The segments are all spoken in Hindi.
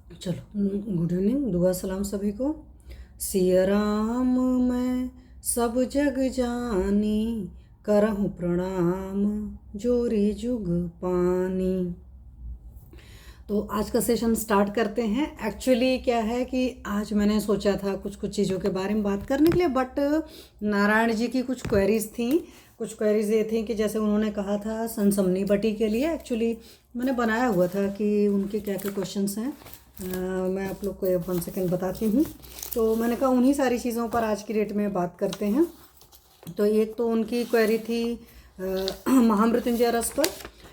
चलो, गुड इवनिंग, दुआ सलाम सभी को। सिया राम मैं सब जग जानी, करहूँ प्रणाम जोरी जुग पानी। तो आज का सेशन स्टार्ट करते हैं। एक्चुअली क्या है कि आज मैंने सोचा था कुछ कुछ चीज़ों के बारे में बात करने के लिए, बट नारायण जी की कुछ क्वेरीज थी। कुछ क्वेरीज ये थी कि जैसे उन्होंने कहा था सनसमनी बटी के लिए, एक्चुअली मैंने बनाया हुआ था कि उनके क्या क्या क्वेश्चंस हैं। मैं आप लोग को 1 सेकेंड बताती हूँ। तो मैंने कहा उन्हीं सारी चीज़ों पर आज की डेट में बात करते हैं। तो एक तो उनकी क्वेरी थी महामृत्युंजय रस पर,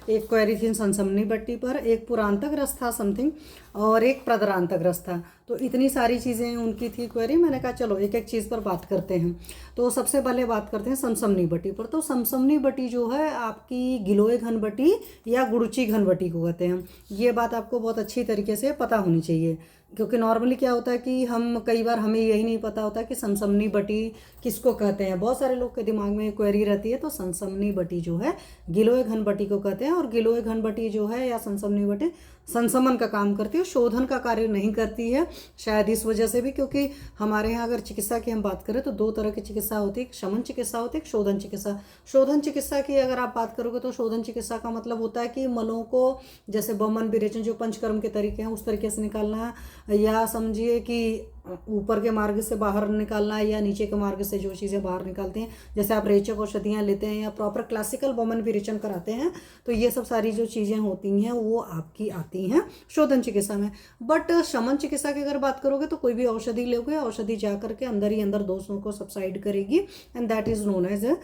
एक क्वेरी थी सनसमनी बट्टी पर, एक पुरांतक रस था समथिंग, और एक प्रदरांतक रस था। तो इतनी सारी चीज़ें उनकी थी क्वेरी। मैंने कहा चलो एक एक चीज़ पर बात करते हैं। तो सबसे पहले बात करते हैं समसमनी बटी पर। तो समसमनी बटी जो है आपकी गिलोय घन बटी या गुड़ची घन बटी को कहते हैं। ये बात आपको बहुत अच्छी तरीके से पता होनी चाहिए, क्योंकि नॉर्मली क्या होता है कि हम कई बार हमें यही नहीं पता होता कि समसमनी बटी किसको कहते हैं। बहुत सारे लोग के दिमाग में क्वेरी रहती है। तो समसमनी बटी जो है गिलोय घन बटी को कहते हैं। और गिलोय घन बटी जो है या समसमनी बटी संसमन का काम करती है, शोधन का कार्य नहीं करती है। शायद इस वजह से भी, क्योंकि हमारे यहाँ अगर चिकित्सा की हम बात करें तो 2 तरह की चिकित्सा होती है, एक शमन चिकित्सा होती है, एक शोधन चिकित्सा। शोधन चिकित्सा की अगर आप बात करोगे तो शोधन चिकित्सा का मतलब होता है कि मलों को जैसे बमन विरेचन जो पंचकर्म के तरीके हैं उस तरीके से निकालना है, या समझिए कि ऊपर के मार्ग से बाहर निकालना है या नीचे के मार्ग से जो चीज़ें बाहर निकालते हैं। जैसे आप रेचक औषधियाँ लेते हैं या प्रॉपर क्लासिकल बमन विरेचन कराते हैं, तो ये सब सारी जो चीज़ें होती हैं वो आपकी आती हैं शोधन चिकित्सा में। बट शमन चिकित्सा की अगर बात करोगे तो कोई भी औषधि लोगे, औषधि जा करके अंदर ही अंदर दोषों को सबसाइड करेगी, and that is known as a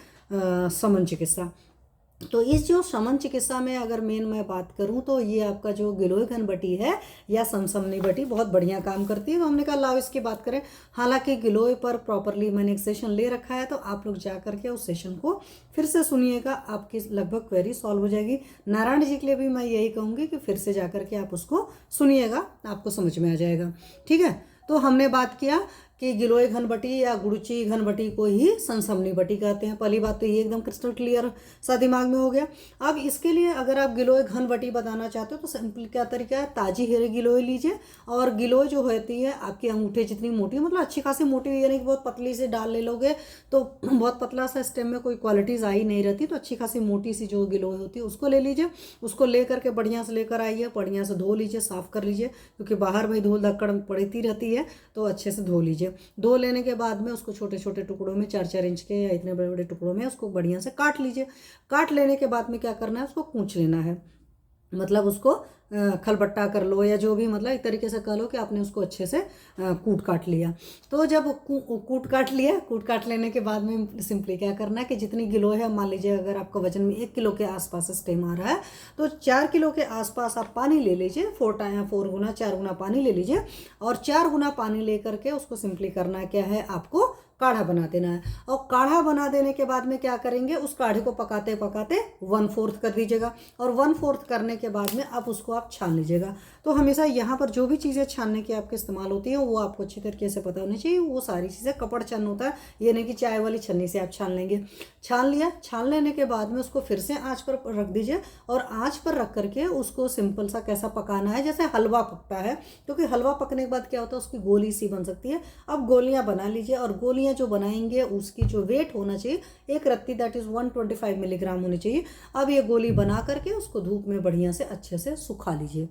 शमन चिकित्सा। तो इस जो शमन चिकित्सा में अगर मेन मैं बात करूं तो ये आपका जो गिलोय घन बटी है या समसमनी बटी बहुत बढ़िया काम करती है। तो हमने कहा लाओ इसकी बात करें। हालांकि गिलोय पर प्रॉपरली मैंने एक सेशन ले रखा है, तो आप लोग जा करके उस सेशन को फिर से सुनिएगा, आपकी लगभग क्वेरी सॉल्व हो जाएगी। नारायण जी के लिए भी मैं यही कहूँगी कि फिर से जा करके आप उसको सुनिएगा, आपको समझ में आ जाएगा। ठीक है। तो हमने बात किया कि गिलोय घन बटी या गुड़ची घन बटी को ही संसमनी बटी कहते हैं। पहली बात तो ये एकदम क्रिस्टल क्लियर सा दिमाग में हो गया। अब इसके लिए अगर आप गिलोय घन बटी बताना चाहते हो तो सिंपल क्या तरीका है, ताजी हेरे गिलोय लीजिए, और गिलोय जो होती है आपकी अंगूठे जितनी मोटी, मतलब अच्छी खासी मोटी, यानी कि बहुत पतली से डाल ले लोगे तो बहुत पतला सा स्टेम में कोई क्वालिटीज़ आ ही नहीं रहती। तो अच्छी खासी मोटी सी जो गिलोय होती है उसको ले लीजिए। उसको ले करके बढ़िया से लेकर आइए, बढ़िया से धो लीजिए, साफ़ कर लीजिए, क्योंकि बाहर भाई धूल धक्कड़ पड़ती रहती है, तो अच्छे से धो लीजिए। धो लेने के बाद में उसको छोटे छोटे टुकड़ों में 4-4 इंच के या इतने बड़े बड़े टुकड़ों में उसको बढ़िया से काट लीजिए। काट लेने के बाद में क्या करना है, उसको कूच लेना है, मतलब उसको खलबट्टा कर लो या जो भी, मतलब एक तरीके से कह लो कि आपने उसको अच्छे से कूट काट लिया। तो जब कूट काट लिया, कूट काट लेने के बाद में सिंपली क्या करना है कि जितनी किलो है, मान लीजिए अगर आपका वजन में 1 किलो के आसपास स्टेम आ रहा है तो 4 किलो के आसपास आप पानी ले लीजिए। 4 गुना 4 गुना पानी ले लीजिए, और 4 गुना पानी ले करके उसको सिंपली करना क्या है, आपको काढ़ा बना देना है। और काढ़ा बना देने के बाद में क्या करेंगे, उस काढ़े को पकाते पकाते 1/4 कर दीजिएगा, और 1/4 करने के बाद में अब उसको आप छान लीजिएगा। तो हमेशा यहाँ पर जो भी चीज़ें छानने की आपके इस्तेमाल होती हैं वो आपको अच्छी तरीके से पता होनी चाहिए। वो सारी चीज़ें कपड़ छन्न होता है, ये नहीं कि चाय वाली छन्नी से आप छान लेंगे। छान लिया, छान लेने के बाद में उसको फिर से आँच पर रख दीजिए, और आँच पर रख करके उसको सिंपल सा कैसा पकाना है, जैसे हलवा पकता है, क्योंकि हलवा पकने के बाद क्या होता है उसकी गोली सी बन सकती है। अब गोलियाँ बना लीजिए, और गोलियाँ जो बनाएंगे उसकी जो वेट होना चाहिए, एक रत्ती दैट इज़ 125 मिलीग्राम होनी चाहिए। अब ये गोली बना करके उसको धूप में बढ़िया से अच्छे से सुखा लीजिए।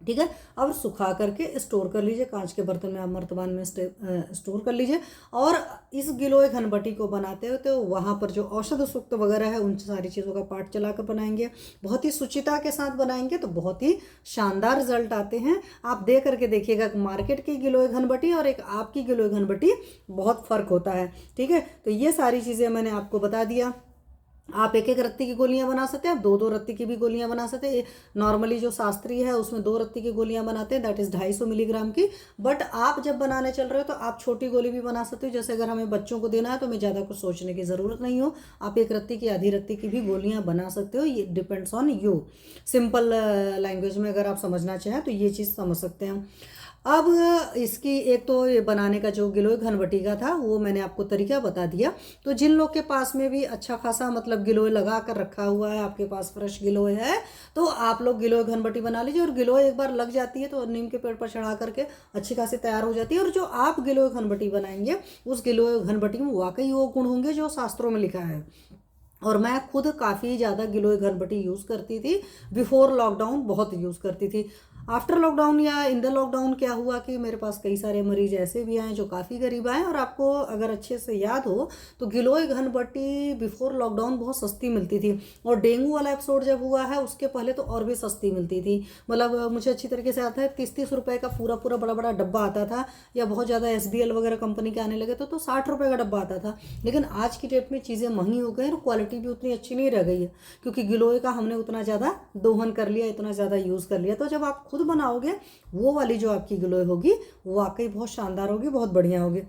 ठीक है। अब सुखा करके स्टोर कर लीजिए, कांच के बर्तन में आप मर्तबान में स्टोर कर लीजिए। और इस गिलोय घन बटी को बनाते हो तो वहाँ पर जो औषध सूक्त वगैरह है उन सारी चीज़ों का पाठ चला कर बनाएंगे, बहुत ही सुचिता के साथ बनाएंगे तो बहुत ही शानदार रिजल्ट आते हैं। आप दे करके देखिएगा, मार्केट की गिलोय घन बटी और एक आपकी गिलोय घन बटी बहुत फ़र्क होता है। ठीक है। तो ये सारी चीज़ें मैंने आपको बता दिया। आप 1-1 रत्ती की गोलियां बना सकते हैं, आप 2-2 रत्ती की भी गोलियां बना सकते हैं। नॉर्मली जो शास्त्रीय है उसमें 2 रत्ती की गोलियां बनाते हैं, दैट इज़ 250 मिलीग्राम की। बट आप जब बनाने चल रहे हो तो आप छोटी गोली भी बना सकते हो। जैसे अगर हमें बच्चों को देना है तो हमें ज़्यादा कुछ सोचने की ज़रूरत नहीं हो, आप 1 रत्ती की, आधी रत्ती की भी गोलियाँ बना सकते हो। ये depends on you. Simple language में अगर आप समझना चाहें तो ये चीज़ समझ सकते हैं। अब इसकी एक तो ये बनाने का जो गिलोय घनबटी का था वो मैंने आपको तरीका बता दिया। तो जिन लोग के पास में भी अच्छा खासा मतलब गिलोय लगा कर रखा हुआ है, आपके पास फ्रेश गिलोय है, तो आप लोग गिलोय घनबटी बना लीजिए। और गिलोय एक बार लग जाती है तो नीम के पेड़ पर चढ़ा करके अच्छी खासी तैयार हो जाती है। और जो आप गिलोय घनबटी बनाएंगे उस गिलोय घनबटी में वाकई वो गुण होंगे जो शास्त्रों में लिखा है। और मैं खुद काफ़ी ज़्यादा गिलोय घनबटी यूज़ करती थी, बिफोर लॉकडाउन बहुत यूज़ करती थी। आफ्टर लॉकडाउन या इन द लॉकडाउन क्या हुआ कि मेरे पास कई सारे मरीज ऐसे भी आए जो काफ़ी गरीब आए। और आपको अगर अच्छे से याद हो तो गिलोय घनबटी बिफोर लॉकडाउन बहुत सस्ती मिलती थी। और डेंगू वाला एपिसोड जब हुआ है उसके पहले तो और भी सस्ती मिलती थी। मतलब मुझे अच्छी तरीके से आता है, 30-30 रुपये का पूरा पूरा बड़ा बड़ा डब्बा आता था। या बहुत ज़्यादा SBL वगैरह कंपनी के आने लगे तो 60 रुपये का डब्बा आता था। लेकिन आज की डेट में चीज़ें महंगी हो गई और क्वालिटी भी उतनी अच्छी नहीं रह गई है, क्योंकि गिलोय का हमने उतना ज़्यादा दोहन कर लिया, इतना ज़्यादा यूज़ कर लिया। तो जब आप खुद बनाओगे वो वाली जो आपकी गिलोय होगी वो वाकई बहुत शानदार होगी, बहुत बढ़िया होगी।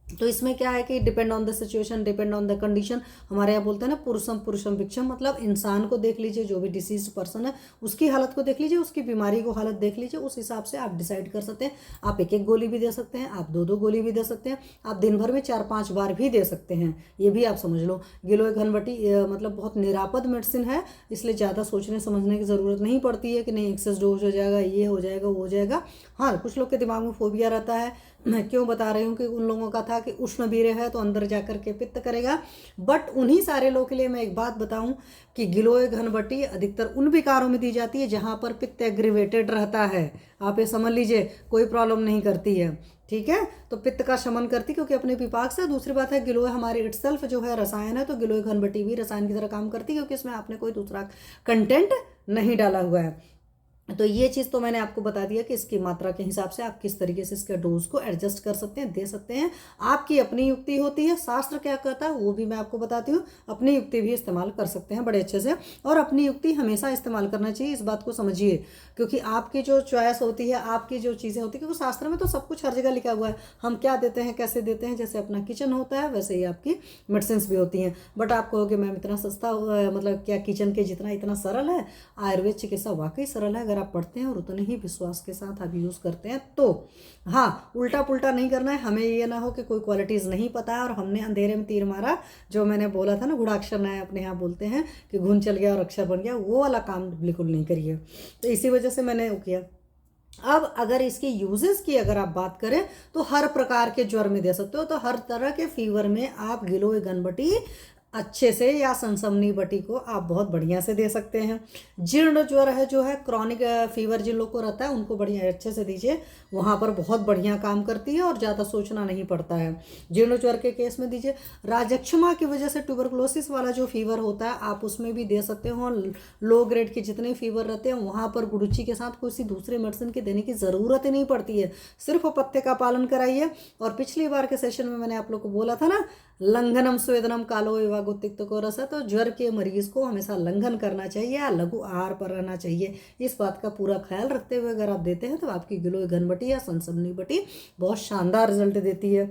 तो इसमें क्या है कि depend on the situation, depend on the condition. हमारे यहाँ बोलते हैं ना पुरुषम पुरुषम भिक्षम, मतलब इंसान को देख लीजिए, जो भी डिसीज पर्सन है उसकी हालत को देख लीजिए, उसकी बीमारी को हालत देख लीजिए, उस हिसाब से आप डिसाइड कर सकते हैं। आप एक एक गोली भी दे सकते हैं, आप दो दो गोली भी दे सकते हैं, आप दिन भर में 4-5 बार भी दे सकते हैं। ये भी आप समझ लो। गिलोय घनबटी मतलब बहुत निरापद मेडिसिन है, इसलिए ज़्यादा सोचने समझने की ज़रूरत नहीं पड़ती है कि नहीं एक्सेस डोज हो जाएगा, ये हो जाएगा, वो हो जाएगा। हाँ, कुछ लोग के दिमाग में फोबिया रहता है। मैं क्यों बता रही हूँ कि उन लोगों का था कि उष्ण वीर्य है तो अंदर जाकर के पित्त करेगा। बट उन्हीं सारे लोगों के लिए मैं एक बात बताऊं कि गिलोय घनबटी अधिकतर उन विकारों में दी जाती है जहां पर पित्त एग्रीवेटेड रहता है। आप ये समझ लीजिए, कोई प्रॉब्लम नहीं करती है, ठीक है। तो पित्त का शमन करती क्योंकि अपने विपाक से। दूसरी बात है गिलोय हमारी इटसेल्फ जो है रसायन है, तो गिलोय घनबटी भी रसायन की तरह काम करती है क्योंकि इसमें आपने कोई दूसरा कंटेंट नहीं डाला हुआ है। तो ये चीज़ तो मैंने आपको बता दिया कि इसकी मात्रा के हिसाब से आप किस तरीके से इसके डोज को एडजस्ट कर सकते हैं, दे सकते हैं। आपकी अपनी युक्ति होती है, शास्त्र क्या कहता है वो भी मैं आपको बताती हूँ। अपनी युक्ति भी इस्तेमाल कर सकते हैं बड़े अच्छे से, और अपनी युक्ति हमेशा इस्तेमाल करना चाहिए, इस बात को समझिए। क्योंकि आपकी जो चॉइस होती है, आपकी जो चीज़ें होती है, क्योंकि शास्त्र में तो सब कुछ हर जगह लिखा हुआ है, हम क्या देते हैं, कैसे देते हैं। जैसे अपना किचन होता है वैसे ही आपकी मेडिसिन भी होती हैं। बट आप कहोगे मैम इतना सस्ता मतलब क्या किचन के जितना इतना सरल है? आयुर्वेद चिकित्सा वाकई सरल है अगर आप पढ़ते हैं और उतने ही विश्वास के साथ आप यूज़ करते हैं तो। हाँ, उल्टा पुल्टा नहीं करना है। हमें ये ना हो कि कोई क्वालिटीज़ नहीं पता है और हमने अंधेरे में तीर मारा, जो मैंने बोला था ना गुड़ाक्षर नया अपने यहाँ बोलते हैं कि घुन चल गया और अक्षर बन गया, वो वाला काम बिल्कुल नहीं करिए। तो इसी वजह से मैंने वो किया। अब अगर इसके यूजेस की अगर आप बात करें तो हर प्रकार के ज्वर में दे सकते हो। तो हर तरह के फीवर में आप गिलोय घनबटी अच्छे से, या सनसमनी बटी को आप बहुत बढ़िया से दे सकते हैं। जीर्ण ज्वर है जो है क्रॉनिक फीवर जिन लोग को रहता है उनको बढ़िया अच्छे से दीजिए, वहाँ पर बहुत बढ़िया काम करती है और ज़्यादा सोचना नहीं पड़ता है। जीर्ण ज्वर के केस में दीजिए। राजक्षमा की वजह से ट्यूबरकुलोसिस वाला जो फीवर होता है आप उसमें भी दे सकते हो। लो ग्रेड के जितने फीवर रहते हैं वहाँ पर गुड़ुची के साथ कोई सी दूसरी मेडिसिन की देने की ज़रूरत ही नहीं पड़ती है, सिर्फ पत्ते का पालन कराइए। और पिछली बार के सेशन में मैंने आप लोग को बोला था ना, लंघनम स्वेदनम कालो एवं गुत्तिक्त को रस है, तो ज्वर के मरीज को हमेशा लंघन करना चाहिए या लघु आहार पर रहना चाहिए। इस बात का पूरा ख्याल रखते हुए अगर आप देते हैं तो आपकी गिलोय घनबटी या सनसमनी बटी बहुत शानदार रिजल्ट देती है।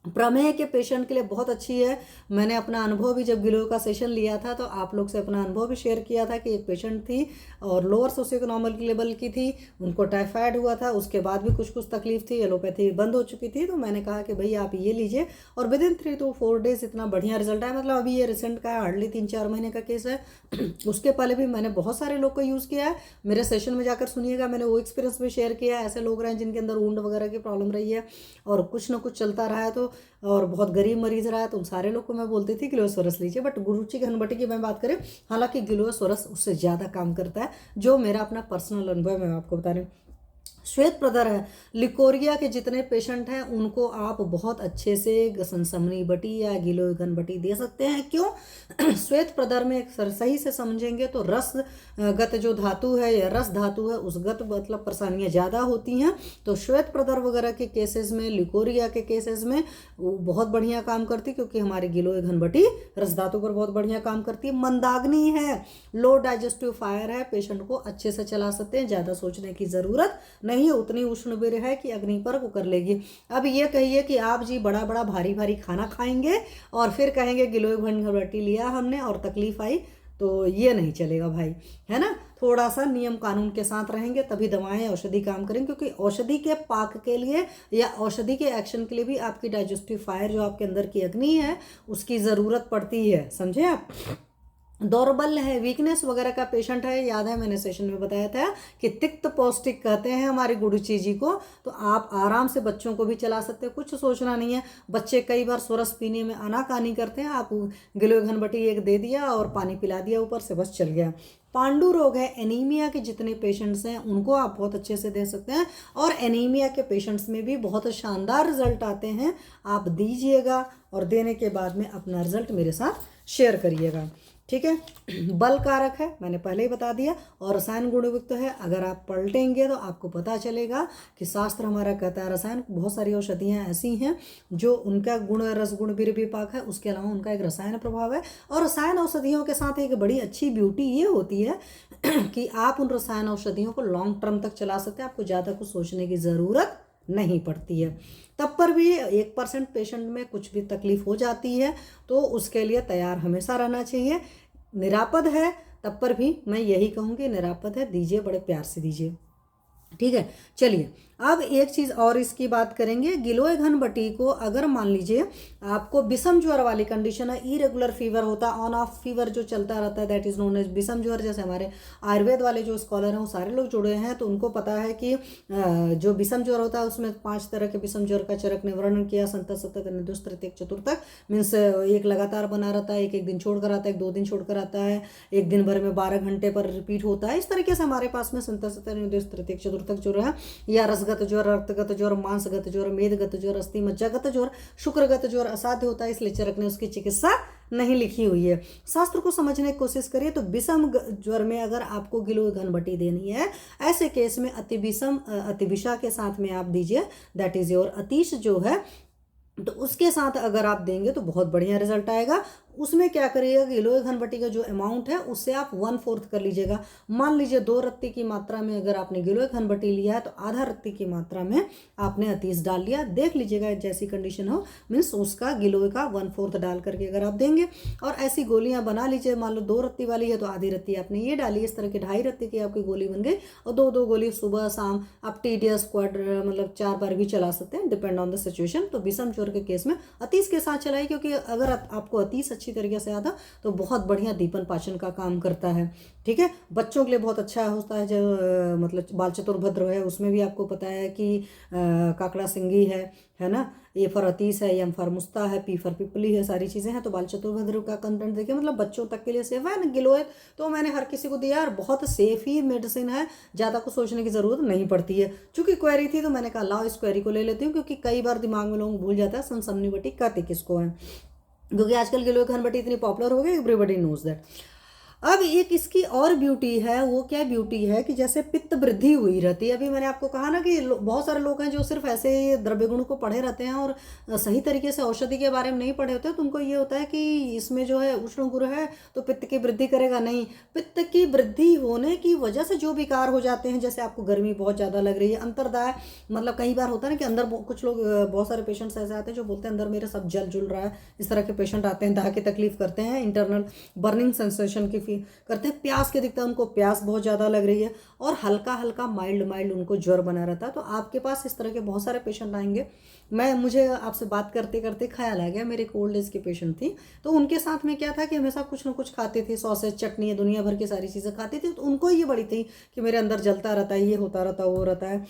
प्रमेह के पेशेंट के लिए बहुत अच्छी है। मैंने अपना अनुभव भी जब गिलोय का सेशन लिया था तो आप लोग से अपना अनुभव भी शेयर किया था कि एक पेशेंट थी और लोअर सोशियोइकोनॉमिक लेवल की थी, उनको टाइफाइड हुआ था, उसके बाद भी कुछ कुछ तकलीफ थी, एलोपैथी बंद हो चुकी थी। तो मैंने कहा कि भाई आप ये लीजिए, और विद इन 3 to 4 days इतना बढ़िया रिजल्ट आया। मतलब अभी ये रिसेंट का हार्डली 3-4 महीने का केस है। उसके पहले भी मैंने बहुत सारे लोग को यूज़ किया है। मेरे सेशन में जाकर सुनिएगा, मैंने वो एक्सपीरियंस भी शेयर किया है। ऐसे लोग रहे हैं जिनके अंदर वुंड वगैरह की प्रॉब्लम रही है और कुछ ना कुछ चलता रहा है, तो और बहुत गरीब मरीज रहा है, तो उन सारे लोग को मैं बोलती थी गिलोय सोरस लीजिए। बट गुरुची घनबटी की मैं बात करें, हालांकि गिलोय सोरस उससे ज़्यादा काम करता है, जो मेरा अपना पर्सनल अनुभव मैं आपको बता रही हूँ। श्वेत प्रदर है, लिकोरिया के जितने पेशेंट हैं उनको आप बहुत अच्छे से सनसमनी बटी या गिलोय घनबटी दे सकते हैं। क्यों? श्वेत प्रदर में सही से समझेंगे तो रस गत जो धातु है या रस धातु है उस गत मतलब परेशानियां ज़्यादा होती हैं। तो श्वेत प्रदर वगैरह के केसेस में, लिकोरिया के केसेस में वो बहुत बढ़िया काम करती, क्योंकि हमारी गिलोय घनबटी रस धातु पर बहुत बढ़िया काम करती है। मंदाग्नि है, लो डाइजेस्टिव फायर है, पेशेंट को अच्छे से चला सकते हैं, ज़्यादा सोचने की ज़रूरत नहीं, उतनी उष्ण वीर्य है कि अग्नि पर वो कर लेगी। अब ये कहिए कि आप जी बड़ा बड़ा भारी भारी खाना खाएंगे और फिर कहेंगे गिलोय घनबटी लिया हमने और तकलीफ आई, तो ये नहीं चलेगा भाई, है ना। थोड़ा सा नियम कानून के साथ रहेंगे तभी दवाएं औषधि काम करेंगे, क्योंकि औषधि के पाक के लिए या औषधि के एक्शन के लिए भी आपकी डाइजेस्टिव फायर जो आपके अंदर की अग्नि है उसकी ज़रूरत पड़ती है, समझे आप। दौर्बल्य है, वीकनेस वगैरह का पेशेंट है, याद है मैंने सेशन में बताया था कि तिक्त पौष्टिक कहते हैं हमारी गुरुची जी को, तो आप आराम से बच्चों को भी चला सकते हैं, कुछ सोचना नहीं है। बच्चे कई बार सोरस पीने में आनाकानी करते हैं, आप गिलोय घनबटी एक दे दिया और पानी पिला दिया ऊपर से, बस चल गया। पांडु रोग है, एनीमिया के जितने पेशेंट्स हैं उनको आप बहुत अच्छे से दे सकते हैं, और एनीमिया के पेशेंट्स में भी बहुत शानदार रिजल्ट आते हैं। आप दीजिएगा और देने के बाद में अपना रिजल्ट मेरे साथ शेयर करिएगा, ठीक है। बल कारक है, मैंने पहले ही बता दिया, और रसायन गुणयुक्त है। अगर आप पलटेंगे तो आपको पता चलेगा कि शास्त्र हमारा कहता है रसायन, बहुत सारी औषधियाँ ऐसी हैं जो उनका गुण रस गुण वीर्य विपाक है, उसके अलावा उनका एक रसायन प्रभाव है। और रसायन औषधियों के साथ एक बड़ी अच्छी ब्यूटी ये होती है कि आप उन रसायन औषधियों को लॉन्ग टर्म तक चला सकते हैं, आपको ज़्यादा कुछ सोचने की ज़रूरत नहीं पड़ती है। तब पर भी 1% पेशेंट में कुछ भी तकलीफ हो जाती है तो उसके लिए तैयार हमेशा रहना चाहिए। निरापद है तब पर भी मैं यही कहूँगी, निरापद है, दीजिए, बड़े प्यार से दीजिए, ठीक है। चलिए अब एक चीज़ और इसकी बात करेंगे। गिलोय घनबटी को अगर मान लीजिए आपको विषम ज्वर वाली कंडीशन है, इरेगुलर फीवर होता है, ऑन ऑफ फीवर जो चलता रहता है, दैट इज़ नोन एज विषम ज्वर। जैसे हमारे आयुर्वेद वाले जो स्कॉलर हैं वो सारे लोग जुड़े हैं तो उनको पता है कि जो विषम ज्वर होता है उसमें 5 तरह के विषम ज्वर का चरक ने वर्णन किया, संतत सतत निर्दोष तृतीयक चतुर्थक, मीन्स एक लगातार बना रहता है, एक दिन छोड़कर आता है, एक 2 दिन छोड़कर आता है, एक दिन भर में 12 घंटे पर रिपीट होता है। इस तरीके से हमारे पास में संतत सतत निर्दोष तृतीयक चतुर्थक ज्वर है, या रसगत ज्वर, रक्तगत ज्वर, मांसगत ज्वर, मेदगत ज्वर, अस्थि मज्जागत ज्वर, शुक्रगत ज्वर असाध्य होता है, इसलिए चरक ने उसकी चिकित्सा नहीं लिखी हुई है। शास्त्र को समझने की कोशिश करिए तो विषम ज्वर में अगर आपको गिलोय घनबटी देनी है, ऐसे केस में अतिविषा के साथ में आप दीजिए, दैट इज योर अतीश जो है, तो उसके साथ अगर आप देंगे तो बहुत बढ़िया रिजल्ट आएगा। उसमें क्या करिएगा, गिलोय घनबटी का जो अमाउंट है उससे आप 1/4 कर लीजिएगा। मान लीजिए 2 रत्ती की मात्रा में अगर आपने गिलोय घनबटी लिया है तो आधा रत्ती की मात्रा में आपने अतीस डाल लिया। देख लीजिएगा जैसी कंडीशन हो, मीन्स उसका गिलोय का 1/4 डाल करके अगर आप देंगे, और ऐसी गोलियां बना लीजिए। मान लो 2 रत्ती वाली है तो आधी रत्ती आपने ये डाली, इस तरह की 2.5 रत्ती की आपकी गोली बन गई, और 2 गोली सुबह शाम आप TDS क्वाड्र मतलब 4 बार भी चला सकते हैं, डिपेंड ऑन द सिचुएशन। तो विषम ज्वर के केस में अतीस के साथ चलाइए, क्योंकि अगर आपको अतीस अच्छी तरीके से आता तो बहुत बढ़िया दीपन पाचन का काम करता है, ठीक है। बच्चों के लिए बहुत अच्छा होता है, जो मतलब बाल चतुर्भद्र है उसमें भी आपको पता है कि काकड़ा सिंगी है ना, ए फॉर अतीस है, एम फॉर मुस्ता है, पी फॉर पिपली है, सारी चीज़ें हैं। तो बाल चतुर्भद्र का कंटेंट देखिए, मतलब बच्चों तक के लिए सेफ है ना गिलोय, तो मैंने हर किसी को दिया और बहुत सेफ ही मेडिसिन है, ज़्यादा कुछ सोचने की ज़रूरत नहीं पड़ती है। चूँकि क्वेरी थी तो मैंने कहा लाओ इस क्वेरी को ले लेती हूँ, क्योंकि कई बार दिमाग में लोग भूल जाता है सनसनी बटी कहते किसको है, क्योंकि आजकल गिलोय घनबटी इतनी पॉपुलर हो गई, एवरीबॉडी नोज दैट। अब एक इसकी और ब्यूटी है, वो क्या ब्यूटी है कि जैसे पित्त वृद्धि हुई रहती है। अभी मैंने आपको कहा ना कि बहुत सारे लोग हैं जो सिर्फ ऐसे द्रव्य गुण को पढ़े रहते हैं और सही तरीके से औषधि के बारे में नहीं पढ़े होते, तो उनको ये होता है कि इसमें जो है उष्ण गुण है तो पित्त की वृद्धि करेगा। नहीं, पित्त की वृद्धि होने की वजह से जो विकार हो जाते हैं, जैसे आपको गर्मी बहुत ज़्यादा लग रही है, अंतर्दाय मतलब कई बार होता है ना कि अंदर कुछ लोग, बहुत सारे पेशेंट्स ऐसे आते हैं जो बोलते हैं अंदर मेरे सब जल जुल रहा है, इस तरह के पेशेंट आते हैं, दाह की तकलीफ करते हैं, इंटरनल बर्निंग सेंसेशन की करते हैं, प्यास के दिखता है उनको, प्यास बहुत ज़्यादा लग रही है, और हल्का हल्का माइल्ड उनको ज्वर बना रहता है। तो आपके पास इस तरह के बहुत सारे पेशेंट आएंगे। मुझे आपसे बात करते करते ख्याल आ गया, मेरे एक ओल्ड एज की पेशेंट थी, तो उनके साथ में क्या था कि हमेशा कुछ ना कुछ खाती थी, सॉसेज, चटनी, दुनिया भर की सारी चीज़ें खाती थी। तो उनको ये बड़ी थी कि मेरे अंदर जलता रहता है, ये होता रहता है, वो रहता है।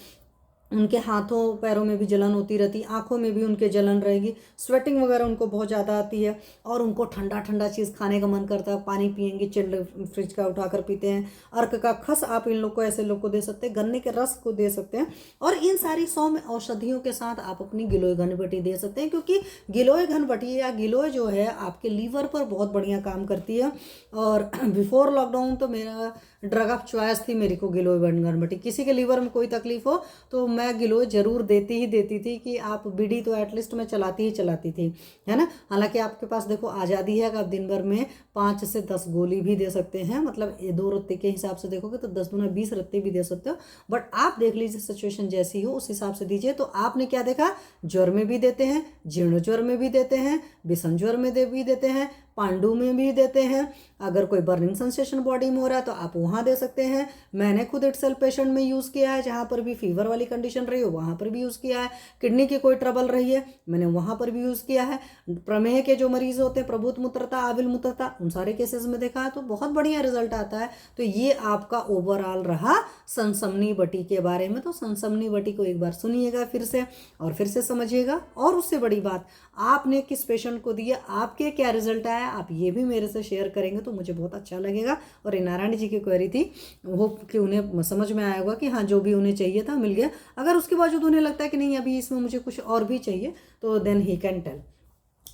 उनके हाथों पैरों में भी जलन होती रहती, आंखों में भी उनके जलन रहेगी, स्वेटिंग वगैरह उनको बहुत ज़्यादा आती है, और उनको ठंडा ठंडा चीज़ खाने का मन करता है। पानी पियेंगे, चिल्ड फ्रिज का उठाकर पीते हैं। अर्क का खस आप इन लोग को, ऐसे लोग को दे सकते हैं, गन्ने के रस को दे सकते हैं, और इन सारी 100 औषधियों के साथ आप अपनी गिलोय घनबटी दे सकते हैं, क्योंकि गिलोय घनबटी या गिलोय जो है आपके लीवर पर बहुत बढ़िया काम करती है। और बिफोर लॉकडाउन तो मेरा ड्रग ऑफ चॉइस थी मेरी को गिलोय घनबटी। किसी के लीवर में कोई तकलीफ हो तो मैं गिलोय जरूर देती थी कि आप बीड़ी तो एटलीस्ट मैं चलाती थी, है ना। हालांकि आपके पास देखो आज़ादी है कि आप दिन भर में 5 से 10 गोली भी दे सकते हैं, मतलब 2 रत्ती के हिसाब से देखोगे तो 10 दूना 20 रत्ती भी दे सकते हो, बट आप देख लीजिए सिचुएशन जैसी हो उस हिसाब से दीजिए। तो आपने क्या देखा, ज्वर में भी देते हैं, जीर्ण ज्वर में भी देते हैं, विषम ज्वर में भी देते हैं, पांडु में भी देते हैं। अगर कोई बर्निंग सेंसेशन बॉडी में हो रहा है तो आप वहाँ दे सकते हैं। मैंने खुद इटसेल्फ पेशेंट में यूज़ किया है, जहाँ पर भी फीवर वाली कंडीशन रही हो वहाँ पर भी यूज़ किया है। किडनी की कोई ट्रबल रही है मैंने वहाँ पर भी यूज़ किया है। प्रमेह के जो मरीज होते हैं, प्रभुत मूत्रता, आविल मूत्रता, उन सारे केसेस में देखा है तो बहुत बढ़िया रिजल्ट आता है। तो ये आपका ओवरऑल रहा सनसमनी बटी के बारे में। तो सनसमनी बटी को एक बार सुनिएगा फिर से और फिर से समझिएगा। और उससे बड़ी बात, आपने किस पेशेंट को दिया, आपके क्या रिजल्ट आया, आप ये भी मेरे से शेयर करेंगे तो मुझे बहुत अच्छा लगेगा। और ये नारायण जी की क्वेरी थी, होप कि उन्हें समझ में आया होगा कि हाँ जो भी उन्हें चाहिए था मिल गया। अगर उसके बावजूद उन्हें लगता है कि नहीं अभी इसमें मुझे कुछ और भी चाहिए तो देन ही कैन टेल।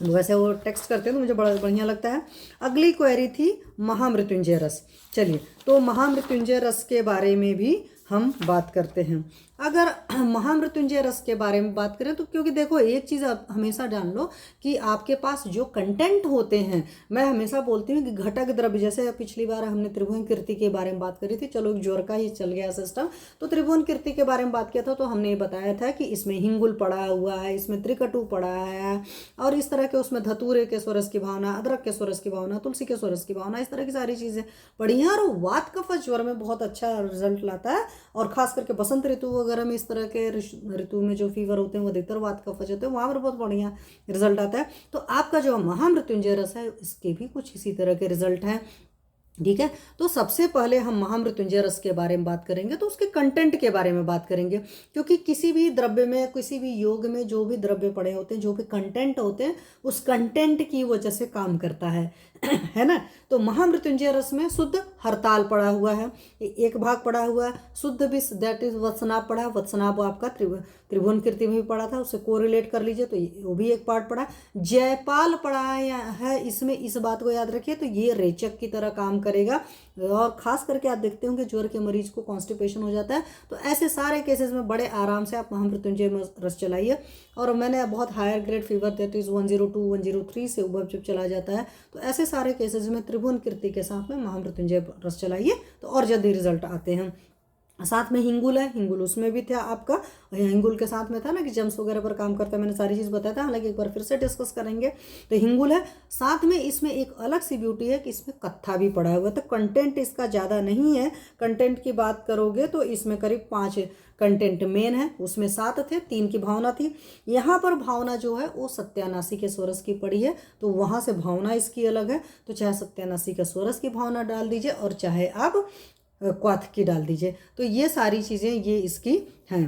वैसे वो टेक्स्ट करते हैं तो मुझे बड़ा बढ़िया लगता है। अगली क्वेरी थी महामृत्युंजय रस। चलिए, तो महामृत्युंजय रस के बारे में भी हम बात करते हैं। अगर महामृत्युंजय रस के बारे में बात करें तो क्योंकि देखो एक चीज़ आप हमेशा जान लो कि आपके पास जो कंटेंट होते हैं, मैं हमेशा बोलती हूँ कि घटक द्रव्य, जैसे पिछली बार हमने त्रिभुवन कीर्ति के बारे में बात करी थी, चलो ज्वर का ही चल गया सिस्टम, तो त्रिभुवन कीर्ति के बारे में बात किया था तो हमने ये बताया था कि इसमें हिंगुल पड़ा हुआ है, इसमें त्रिकटु पड़ा है और इस तरह के उसमें धतूरे के स्वरस की भावना, अदरक के स्वरस की भावना, तुलसी के स्वरस की भावना, इस तरह की सारी चीज़ें पड़ी हैं। और वात कफ ज्वर में बहुत अच्छा रिजल्ट लाता है। और खास करके बसंत ऋतु वगैरह में, इस तरह के ऋतु में जो फीवर होते हैं वो अधिकतर वात कफ होते हैं, वहाँ पर बहुत बढ़िया रिजल्ट आता है। तो आपका जो महामृत्युंजय रस है इसके भी कुछ इसी तरह के रिजल्ट हैं। ठीक है, तो सबसे पहले हम महामृत्युंजय रस के बारे में बात करेंगे तो उसके कंटेंट के बारे में बात करेंगे, क्योंकि किसी भी द्रव्य में, किसी भी योग में जो भी द्रव्य पड़े होते हैं, जो भी कंटेंट होते हैं, उस कंटेंट की वजह से काम करता है है ना। तो महामृत्युंजय रस में शुद्ध हरताल पड़ा हुआ है, एक भाग पड़ा हुआ है। शुद्ध विष दैट इज वत्सनाभ पड़ा, वत्सनाभ आपका त्रिभुवन कीर्ति में भी पड़ा था, उससे कोरिलेट कर लीजिए तो वो भी एक पार्ट पड़ा। जयपाल पड़ा है इसमें, इस बात को याद रखिए। तो ये रेचक की तरह काम करेगा। और खास करके आप देखते होंगे ज्वर के मरीज को कॉन्स्टिपेशन हो जाता है, तो ऐसे सारे केसेस में बड़े आराम से आप महामृत्युंजय रस चलाइए। और मैंने बहुत higher grade fever that is 102 103 से ऊपर जब चला जाता है तो ऐसे सारे केसेस में त्रिभुवन कीर्ति के साथ में महामृत्युंजय रस चलाइए तो और जल्दी रिजल्ट आते हैं। साथ में हिंगुल है, हिंगुल उसमें भी था आपका, हिंगुल के साथ में था ना कि जम्स वगैरह पर काम करता है, मैंने सारी चीज़ बताया था, हालांकि एक बार फिर से डिस्कस करेंगे। तो हिंगुल है, साथ में इसमें एक अलग सी ब्यूटी है कि इसमें कत्था भी पड़ा हुआ है। तो कंटेंट इसका ज़्यादा नहीं है, कंटेंट की बात करोगे तो इसमें करीब 5 कंटेंट मेन है, उसमें 7 थे, 3 की भावना थी। यहाँ पर भावना जो है वो सत्यानाशी के स्वरस की पड़ी है, तो वहाँ से भावना इसकी अलग है। तो चाहे सत्यानाशी के स्वरस की भावना डाल दीजिए और चाहे आप क्वाथ की डाल दीजिए। तो ये सारी चीज़ें ये इसकी हैं।